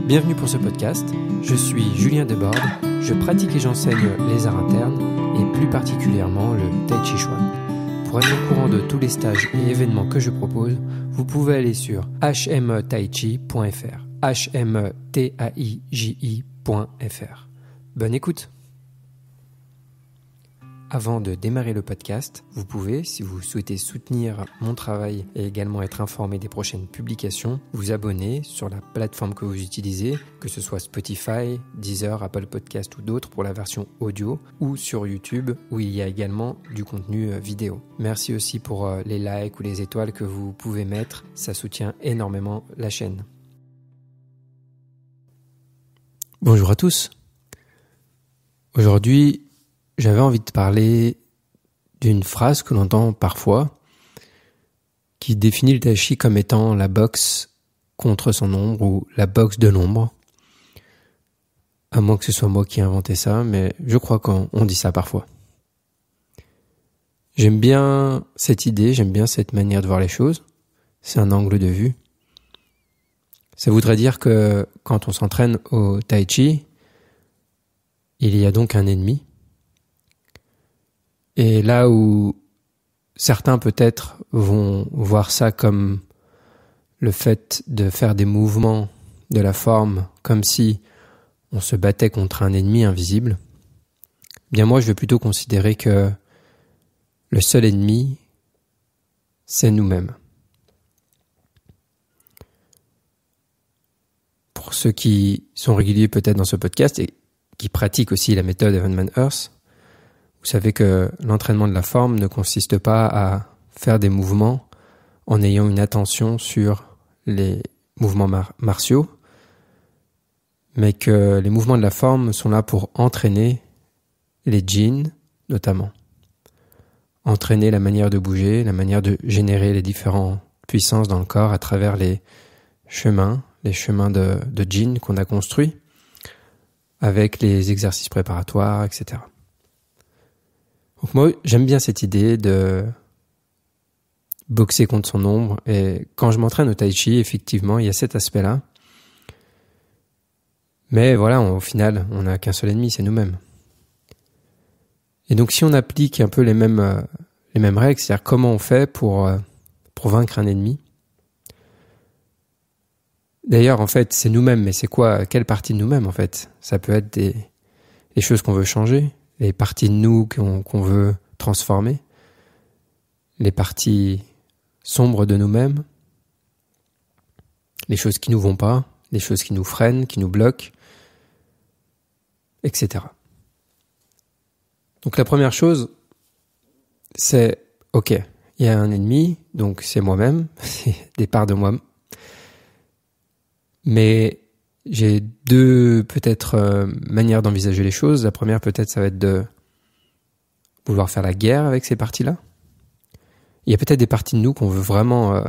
Bienvenue pour ce podcast, je suis Julien Desbordes, je pratique et j'enseigne les arts internes et plus particulièrement le Tai Chi Chuan. Pour être au courant de tous les stages et événements que je propose, vous pouvez aller sur hmetaichi.fr, hmetaichi.fr. Bonne écoute! Avant de démarrer le podcast, vous pouvez, si vous souhaitez soutenir mon travail et également être informé des prochaines publications, vous abonner sur la plateforme que vous utilisez, que ce soit Spotify, Deezer, Apple Podcast ou d'autres pour la version audio, ou sur YouTube où il y a également du contenu vidéo. Merci aussi pour les likes ou les étoiles que vous pouvez mettre, ça soutient énormément la chaîne. Bonjour à tous. Aujourd'hui, j'avais envie de parler d'une phrase que l'on entend parfois qui définit le Tai Chi comme étant la boxe contre son ombre ou la boxe de l'ombre. À moins que ce soit moi qui ai inventé ça, mais je crois qu'on dit ça parfois. J'aime bien cette idée, j'aime bien cette manière de voir les choses. C'est un angle de vue. Ça voudrait dire que quand on s'entraîne au Tai Chi, il y a donc un ennemi. Et là où certains peut-être vont voir ça comme le fait de faire des mouvements de la forme comme si on se battait contre un ennemi invisible, bien moi je vais plutôt considérer que le seul ennemi, c'est nous-mêmes. Pour ceux qui sont réguliers peut-être dans ce podcast et qui pratiquent aussi la méthode Evenman Earth, vous savez que l'entraînement de la forme ne consiste pas à faire des mouvements en ayant une attention sur les mouvements martiaux, mais que les mouvements de la forme sont là pour entraîner les jins notamment. Entraîner la manière de bouger, la manière de générer les différentes puissances dans le corps à travers les chemins de jin qu'on a construits avec les exercices préparatoires, etc. Donc moi, j'aime bien cette idée de boxer contre son ombre. Et quand je m'entraîne au Tai Chi, effectivement, il y a cet aspect-là. Mais voilà, au final, on n'a qu'un seul ennemi, c'est nous-mêmes. Et donc, si on applique un peu les mêmes règles, c'est-à-dire comment on fait pour vaincre un ennemi. D'ailleurs, en fait, c'est nous-mêmes, mais c'est quoi, quelle partie de nous-mêmes, en fait? Ça peut être les choses qu'on veut changer, les parties de nous qu'on veut transformer, les parties sombres de nous-mêmes, les choses qui nous vont pas, les choses qui nous freinent, qui nous bloquent, etc. Donc la première chose, c'est, ok, il y a un ennemi, donc c'est moi-même, c'est des parts de moi. Mais j'ai deux peut-être manières d'envisager les choses. La première peut-être ça va être de vouloir faire la guerre avec ces parties-là. Il y a peut-être des parties de nous qu'on veut vraiment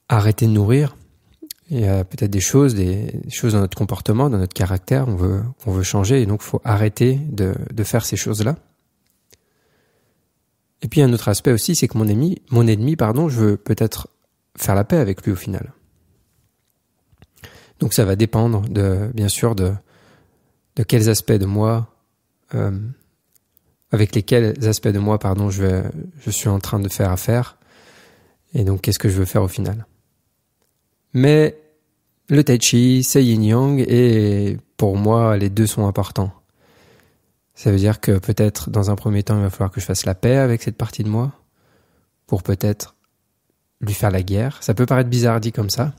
arrêter de nourrir. Il y a peut-être des choses dans notre comportement, dans notre caractère qu'on veut changer et donc il faut arrêter de faire ces choses-là. Et puis un autre aspect aussi, c'est que mon ennemi, je veux peut-être faire la paix avec lui au final. Donc ça va dépendre bien sûr de quels aspects de moi, avec lesquels aspects de moi, je suis en train de faire affaire, et donc qu'est-ce que je veux faire au final. Mais le Tai Chi, c'est yin-yang, et pour moi, les deux sont importants. Ça veut dire que peut-être, dans un premier temps, il va falloir que je fasse la paix avec cette partie de moi, pour peut-être lui faire la guerre. Ça peut paraître bizarre dit comme ça,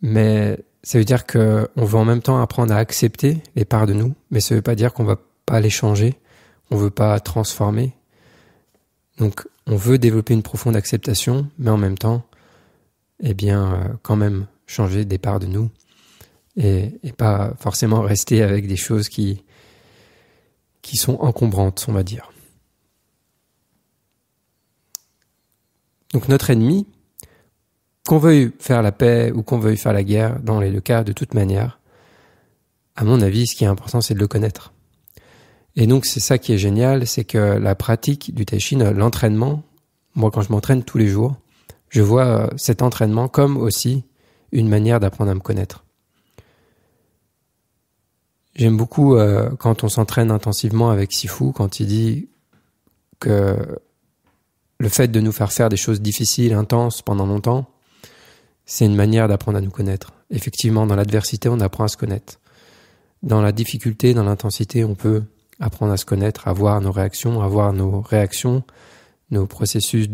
mais ça veut dire qu'on veut en même temps apprendre à accepter les parts de nous, mais ça veut pas dire qu'on va pas les changer, on veut pas transformer. Donc, on veut développer une profonde acceptation, mais en même temps, quand même changer des parts de nous et pas forcément rester avec des choses qui sont encombrantes, on va dire. Donc, notre ennemi, qu'on veuille faire la paix ou qu'on veuille faire la guerre, dans les deux cas, de toute manière, à mon avis, ce qui est important, c'est de le connaître. Et donc, c'est ça qui est génial, c'est que la pratique du Tai Chi, l'entraînement, moi, quand je m'entraîne tous les jours, je vois cet entraînement comme aussi une manière d'apprendre à me connaître. J'aime beaucoup quand on s'entraîne intensivement avec Sifu, quand il dit que le fait de nous faire des choses difficiles, intenses pendant longtemps, c'est une manière d'apprendre à nous connaître. Effectivement, dans l'adversité, on apprend à se connaître. Dans la difficulté, dans l'intensité, on peut apprendre à se connaître, à voir nos réactions, nos processus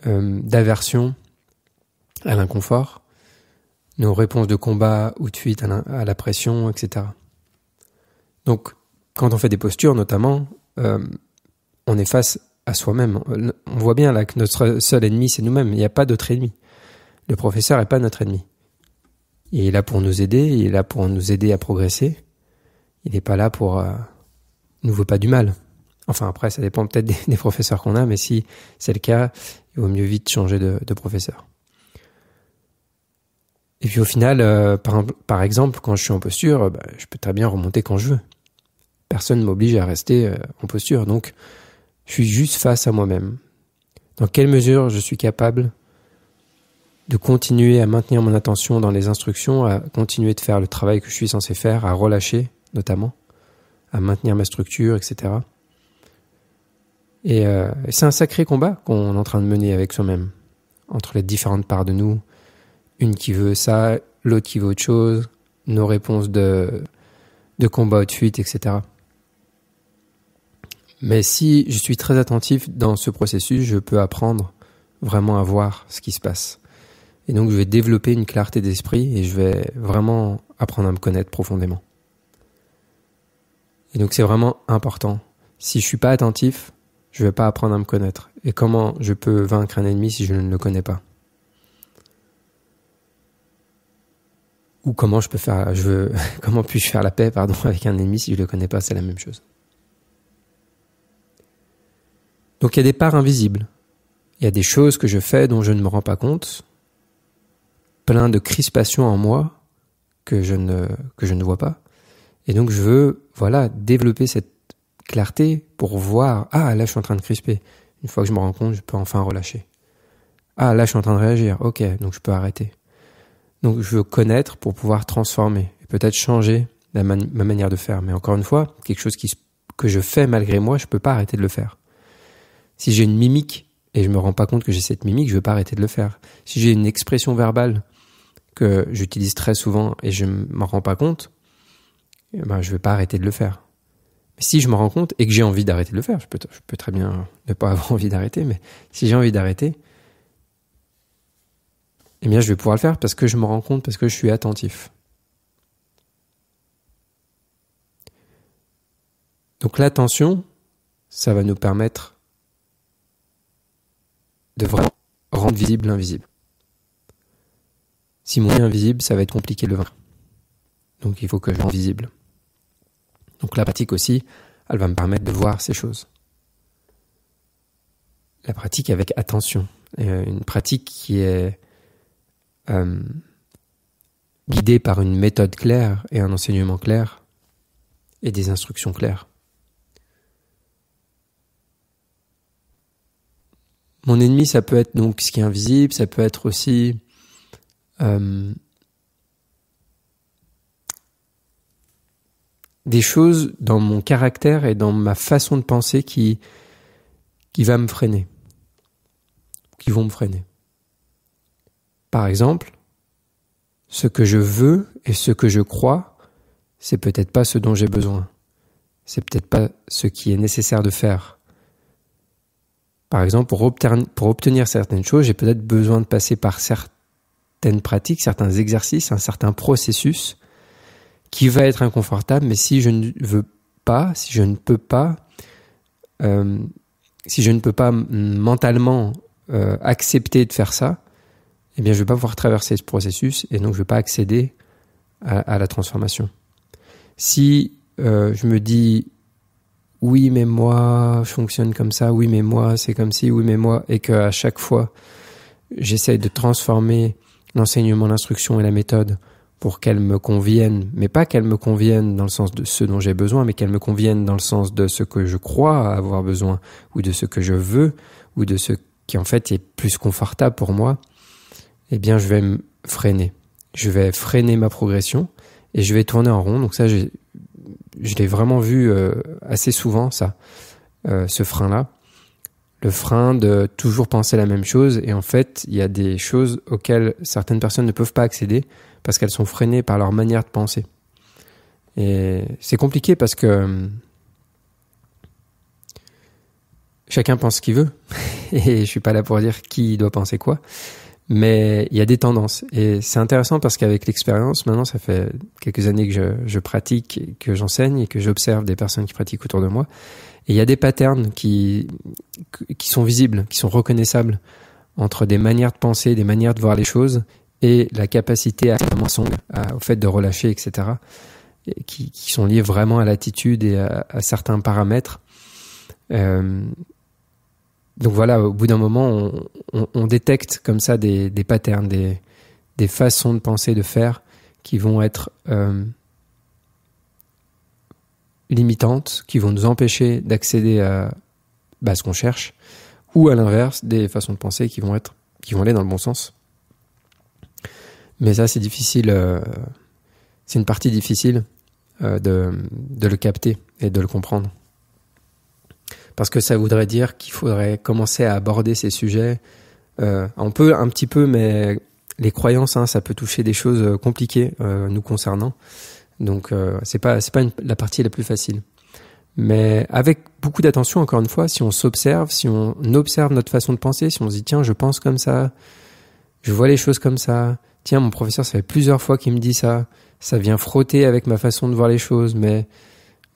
d'aversion à l'inconfort, nos réponses de combat ou de fuite à la pression, etc. Donc, quand on fait des postures, notamment, on est face à soi-même. On voit bien là que notre seul ennemi, c'est nous-mêmes. Il n'y a pas d'autre ennemi. Le professeur n'est pas notre ennemi. Il est là pour nous aider, il est là pour nous aider à progresser. Il n'est pas là pour... il nous veut pas du mal. Enfin, après, ça dépend peut-être des professeurs qu'on a, mais si c'est le cas, il vaut mieux vite changer de professeur. Et puis au final, par exemple, quand je suis en posture, je peux très bien remonter quand je veux. Personne ne m'oblige à rester en posture, donc je suis juste face à moi-même. Dans quelle mesure je suis capable de continuer à maintenir mon attention dans les instructions, à continuer de faire le travail que je suis censé faire, à relâcher notamment, à maintenir ma structure, etc. Et c'est un sacré combat qu'on est en train de mener avec soi-même, entre les différentes parts de nous, une qui veut ça, l'autre qui veut autre chose, nos réponses de combat ou de fuite, etc. Mais si je suis très attentif dans ce processus, je peux apprendre vraiment à voir ce qui se passe. Et donc je vais développer une clarté d'esprit et je vais vraiment apprendre à me connaître profondément. Et donc c'est vraiment important. Si je suis pas attentif, je vais pas apprendre à me connaître. Et comment je peux vaincre un ennemi si je ne le connais pas? Ou comment comment puis-je faire la paix, avec un ennemi si je le connais pas? C'est la même chose. Donc il y a des parts invisibles. Il y a des choses que je fais dont je ne me rends pas compte. Plein de crispations en moi que je ne vois pas. Et donc je veux, développer cette clarté pour voir, là je suis en train de crisper. Une fois que je me rends compte, je peux enfin relâcher. Là je suis en train de réagir. Ok, donc je peux arrêter. Donc je veux connaître pour pouvoir transformer et peut-être changer ma manière de faire. Mais encore une fois, quelque chose que je fais malgré moi, je peux pas arrêter de le faire. Si j'ai une mimique et je me rends pas compte que j'ai cette mimique, je veux pas arrêter de le faire. Si j'ai une expression verbale que j'utilise très souvent et je m'en rends pas compte, je vais pas arrêter de le faire. Mais si je me rends compte et que j'ai envie d'arrêter de le faire, je peux très bien ne pas avoir envie d'arrêter, mais si j'ai envie d'arrêter, je vais pouvoir le faire parce que je me rends compte, parce que je suis attentif. Donc l'attention, ça va nous permettre de vraiment rendre visible l'invisible. Si mon est invisible, ça va être compliqué de le vaincre. Donc il faut que je le rende visible. Donc la pratique aussi, elle va me permettre de voir ces choses. La pratique avec attention. Une pratique qui est guidée par une méthode claire et un enseignement clair et des instructions claires. Mon ennemi, ça peut être donc ce qui est invisible, ça peut être aussi des choses dans mon caractère et dans ma façon de penser qui va me freiner, qui vont me freiner. Par exemple, ce que je veux et ce que je crois, c'est peut-être pas ce dont j'ai besoin. C'est peut-être pas ce qui est nécessaire de faire. Par exemple, pour obtenir certaines choses, j'ai peut-être besoin de passer par certaines pratiques, certains exercices, un certain processus qui va être inconfortable, mais si je ne veux pas, si je ne peux pas mentalement accepter de faire ça, je ne vais pas pouvoir traverser ce processus et donc je ne vais pas accéder à la transformation. Si je me dis oui mais moi je fonctionne comme ça, oui mais moi c'est comme ci, oui mais moi, et qu'à chaque fois j'essaye de transformer l'enseignement, l'instruction et la méthode pour qu'elles me conviennent, mais pas qu'elles me conviennent dans le sens de ce dont j'ai besoin, mais qu'elles me conviennent dans le sens de ce que je crois avoir besoin, ou de ce que je veux, ou de ce qui en fait est plus confortable pour moi, eh bien je vais me freiner. Je vais freiner ma progression et je vais tourner en rond. Donc ça, je l'ai vraiment vu assez souvent, ça, ce frein-là. Le frein de toujours penser la même chose. Et en fait, il y a des choses auxquelles certaines personnes ne peuvent pas accéder parce qu'elles sont freinées par leur manière de penser. Et c'est compliqué parce que chacun pense ce qu'il veut. Et je suis pas là pour dire qui doit penser quoi. Mais il y a des tendances. Et c'est intéressant parce qu'avec l'expérience, maintenant, ça fait quelques années que je pratique, que j'enseigne et que j'observe des personnes qui pratiquent autour de moi. Et il y a des patterns qui sont visibles, qui sont reconnaissables entre des manières de penser, des manières de voir les choses et la capacité à faire un mensonge, au fait de relâcher, etc. Et qui sont liés vraiment à l'attitude et à certains paramètres. Donc voilà, au bout d'un moment, on détecte comme ça des patterns, des façons de penser, de faire qui vont être limitantes, qui vont nous empêcher d'accéder à ce qu'on cherche, ou à l'inverse, des façons de penser qui vont aller dans le bon sens. Mais ça, c'est difficile, c'est une partie difficile de le capter et de le comprendre. Parce que ça voudrait dire qu'il faudrait commencer à aborder ces sujets. On peut un petit peu, mais les croyances, ça peut toucher des choses compliquées nous concernant. Donc c'est pas la partie la plus facile. Mais avec beaucoup d'attention, encore une fois, si on s'observe, si on observe notre façon de penser, si on se dit tiens, je pense comme ça, je vois les choses comme ça. Tiens, mon professeur, ça fait plusieurs fois qu'il me dit ça. Ça vient frotter avec ma façon de voir les choses, mais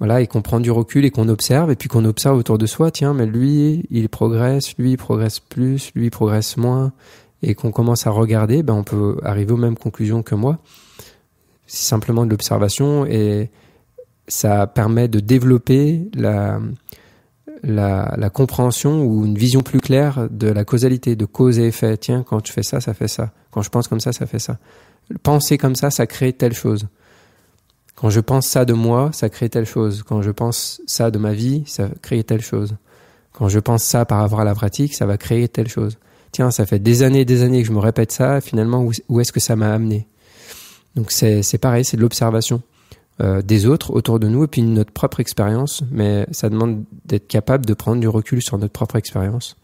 voilà, et qu'on prend du recul et qu'on observe, et puis qu'on observe autour de soi, tiens, mais lui, il progresse plus, lui, il progresse moins, et qu'on commence à regarder, on peut arriver aux mêmes conclusions que moi. C'est simplement de l'observation, et ça permet de développer la compréhension ou une vision plus claire de la causalité, de cause et effet. Tiens, quand je fais ça, ça fait ça. Quand je pense comme ça fait ça. Penser comme ça crée telle chose. Quand je pense ça de moi, ça crée telle chose. Quand je pense ça de ma vie, ça crée telle chose. Quand je pense ça par rapport à la pratique, ça va créer telle chose. Tiens, ça fait des années que je me répète ça, finalement, où est-ce que ça m'a amené? Donc c'est pareil, c'est de l'observation des autres autour de nous et puis de notre propre expérience, mais ça demande d'être capable de prendre du recul sur notre propre expérience.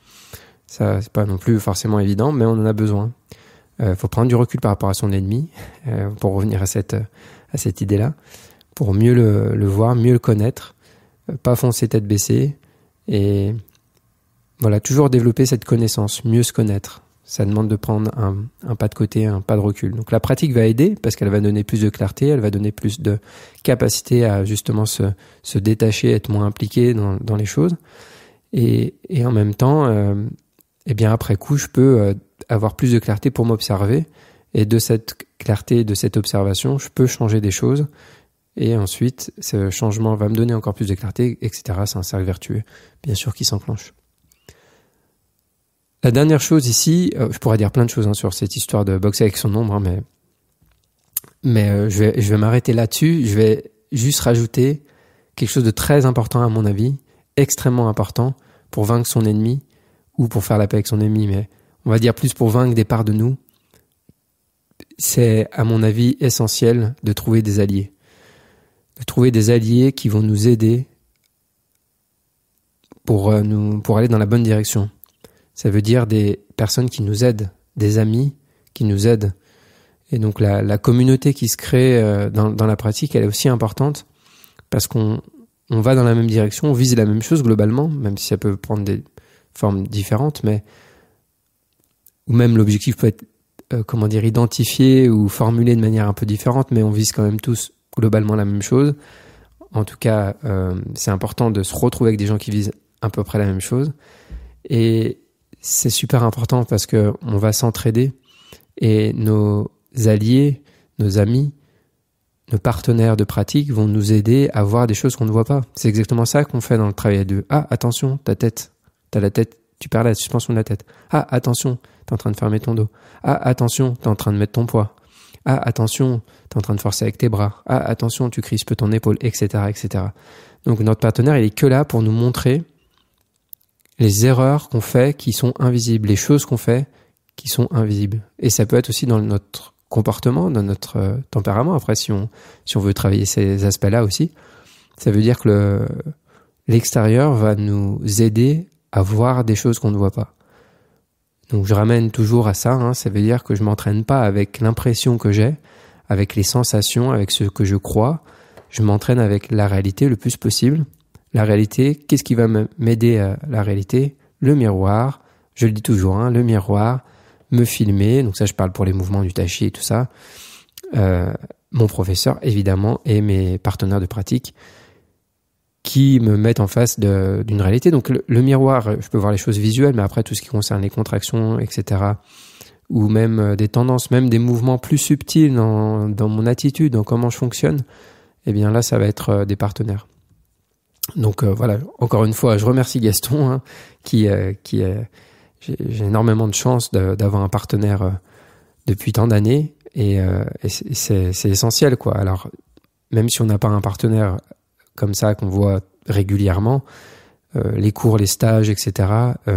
Ça, c'est pas non plus forcément évident, mais on en a besoin. Faut prendre du recul par rapport à son ennemi, pour revenir à cette idée-là, pour mieux le voir, mieux le connaître, pas foncer tête baissée, et voilà, toujours développer cette connaissance, mieux se connaître. Ça demande de prendre un pas de côté, un pas de recul. Donc la pratique va aider parce qu'elle va donner plus de clarté, elle va donner plus de capacité à justement se détacher, être moins impliqué dans les choses. Et en même temps, après coup, je peux avoir plus de clarté pour m'observer. Et de cette clarté, de cette observation, je peux changer des choses. Et ensuite, ce changement va me donner encore plus de clarté, etc. C'est un cercle vertueux, bien sûr, qui s'enclenche. La dernière chose ici, je pourrais dire plein de choses sur cette histoire de boxer avec son ombre, mais je vais m'arrêter là-dessus. Je vais juste rajouter quelque chose de très important à mon avis, extrêmement important pour vaincre son ennemi ou pour faire la paix avec son ennemi, mais on va dire plus pour vaincre des parts de nous. C'est, à mon avis, essentiel de trouver des alliés. De trouver des alliés qui vont nous aider pour aller dans la bonne direction. Ça veut dire des personnes qui nous aident, des amis qui nous aident. Et donc la communauté qui se crée dans la pratique, elle est aussi importante parce qu'on va dans la même direction, on vise la même chose globalement, même si ça peut prendre des formes différentes, ou même l'objectif peut être identifié ou formulé de manière un peu différente, mais on vise quand même tous globalement la même chose. En tout cas, c'est important de se retrouver avec des gens qui visent à peu près la même chose. Et c'est super important parce que on va s'entraider et nos alliés, nos amis, nos partenaires de pratique vont nous aider à voir des choses qu'on ne voit pas. C'est exactement ça qu'on fait dans le travail à deux. Ah, attention, t'as la tête, tu perds la suspension de la tête. Ah, attention, t'es en train de fermer ton dos. Ah, attention, t'es en train de mettre ton poids. Ah, attention, t'es en train de forcer avec tes bras. Ah, attention, tu crispes ton épaule, etc., etc. Donc notre partenaire, il est que là pour nous montrer les erreurs qu'on fait qui sont invisibles, les choses qu'on fait qui sont invisibles. Et ça peut être aussi dans notre comportement, dans notre tempérament. Après, si on veut travailler ces aspects-là aussi, ça veut dire que l'extérieur va nous aider à voir des choses qu'on ne voit pas. Donc je ramène toujours à ça, ça veut dire que je m'entraîne pas avec l'impression que j'ai, avec les sensations, avec ce que je crois. Je m'entraîne avec la réalité le plus possible. La réalité, qu'est-ce qui va m'aider à la réalité ? Le miroir, je le dis toujours, le miroir, me filmer, donc ça je parle pour les mouvements du tai chi et tout ça, mon professeur évidemment et mes partenaires de pratique qui me mettent en face d'une réalité. Donc le miroir, je peux voir les choses visuelles, mais après tout ce qui concerne les contractions, etc., ou même des tendances, même des mouvements plus subtils dans mon attitude, dans comment je fonctionne, eh bien là ça va être des partenaires. Donc voilà, encore une fois, je remercie Gaston, j'ai énormément de chance d'avoir un partenaire depuis tant d'années et c'est essentiel, quoi. Alors même si on n'a pas un partenaire comme ça qu'on voit régulièrement, les cours, les stages, etc.,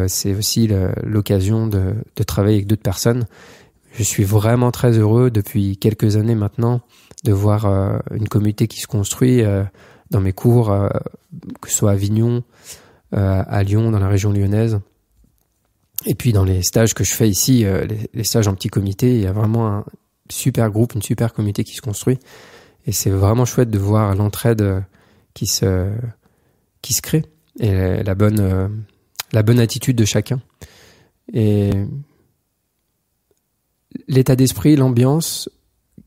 c'est aussi l'occasion de travailler avec d'autres personnes. Je suis vraiment très heureux depuis quelques années maintenant de voir une communauté qui se construit dans mes cours, que ce soit à Avignon, à Lyon, dans la région lyonnaise. Et puis dans les stages que je fais ici, les stages en petit comité, il y a vraiment un super groupe, une super communauté qui se construit. Et c'est vraiment chouette de voir l'entraide qui se crée et la bonne attitude de chacun. Et l'état d'esprit, l'ambiance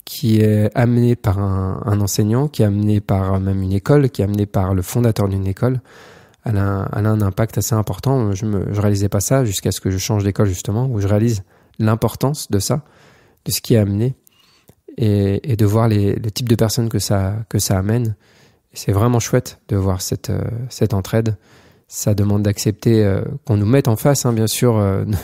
qui est amenée par un enseignant, qui est amenée par même une école, qui est amenée par le fondateur d'une école, elle a un impact assez important. Je réalisais pas ça jusqu'à ce que je change d'école, justement, où je réalise l'importance de ça, de ce qui est amené, et de voir le type de personnes que ça amène. Et c'est vraiment chouette de voir cette entraide. Ça demande d'accepter qu'on nous mette en face, bien sûr,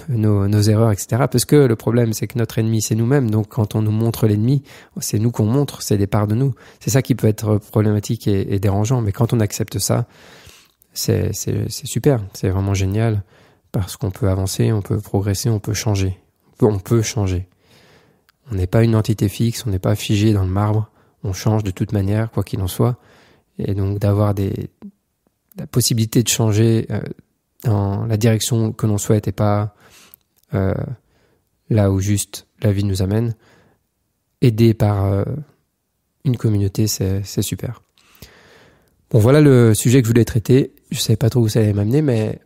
nos erreurs, etc. Parce que le problème, c'est que notre ennemi, c'est nous-mêmes. Donc, quand on nous montre l'ennemi, c'est nous qu'on montre, c'est des parts de nous. C'est ça qui peut être problématique et dérangeant. Mais quand on accepte ça, c'est super. C'est vraiment génial parce qu'on peut avancer, on peut progresser, on peut changer. On peut changer. On n'est pas une entité fixe, on n'est pas figé dans le marbre. On change de toute manière, quoi qu'il en soit. Et donc, d'avoir la possibilité de changer dans la direction que l'on souhaite et pas là où juste la vie nous amène, aidé par une communauté, c'est super. Bon, voilà le sujet que je voulais traiter. Je savais pas trop où ça allait m'amener, mais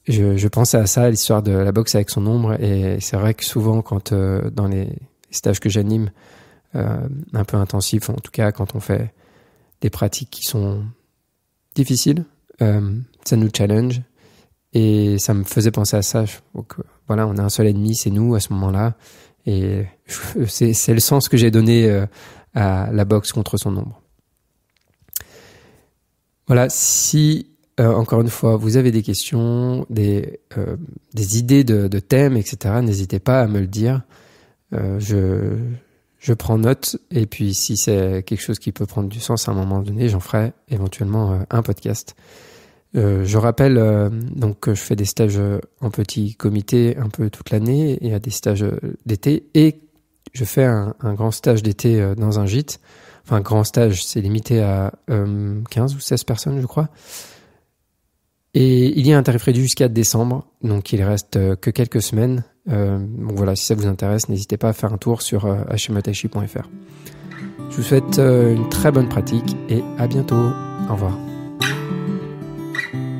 je pensais à ça, l'histoire de la boxe avec son ombre. Et c'est vrai que souvent, quand dans les stages que j'anime, un peu intensifs, en tout cas quand on fait des pratiques qui sont difficiles, ça nous challenge et ça me faisait penser à ça. Donc voilà, on a un seul ennemi, c'est nous à ce moment-là, et c'est le sens que j'ai donné à la boxe contre son ombre. Voilà, si encore une fois vous avez des questions, des idées de thèmes, etc., n'hésitez pas à me le dire. Je prends note, et puis si c'est quelque chose qui peut prendre du sens à un moment donné, j'en ferai éventuellement un podcast. Je rappelle donc que je fais des stages en petit comité un peu toute l'année, et à des stages d'été, et je fais un grand stage d'été dans un gîte. Enfin, grand stage, c'est limité à 15 ou 16 personnes, je crois. Et il y a un tarif réduit jusqu'à décembre, donc il reste que quelques semaines. Donc voilà, si ça vous intéresse, n'hésitez pas à faire un tour sur hmotaichi.fr. Je vous souhaite une très bonne pratique et à bientôt. Au revoir.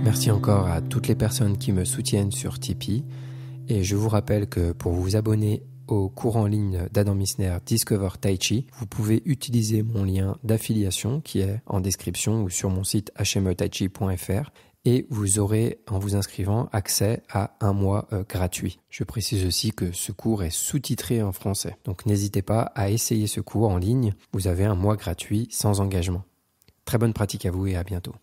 Merci encore à toutes les personnes qui me soutiennent sur Tipeee. Et je vous rappelle que pour vous abonner au cours en ligne d'Adam Missner Discover Tai Chi, vous pouvez utiliser mon lien d'affiliation qui est en description ou sur mon site hmotaichi.fr. Et vous aurez, en vous inscrivant, accès à un mois gratuit. Je précise aussi que ce cours est sous-titré en français. Donc n'hésitez pas à essayer ce cours en ligne. Vous avez un mois gratuit sans engagement. Très bonne pratique à vous et à bientôt.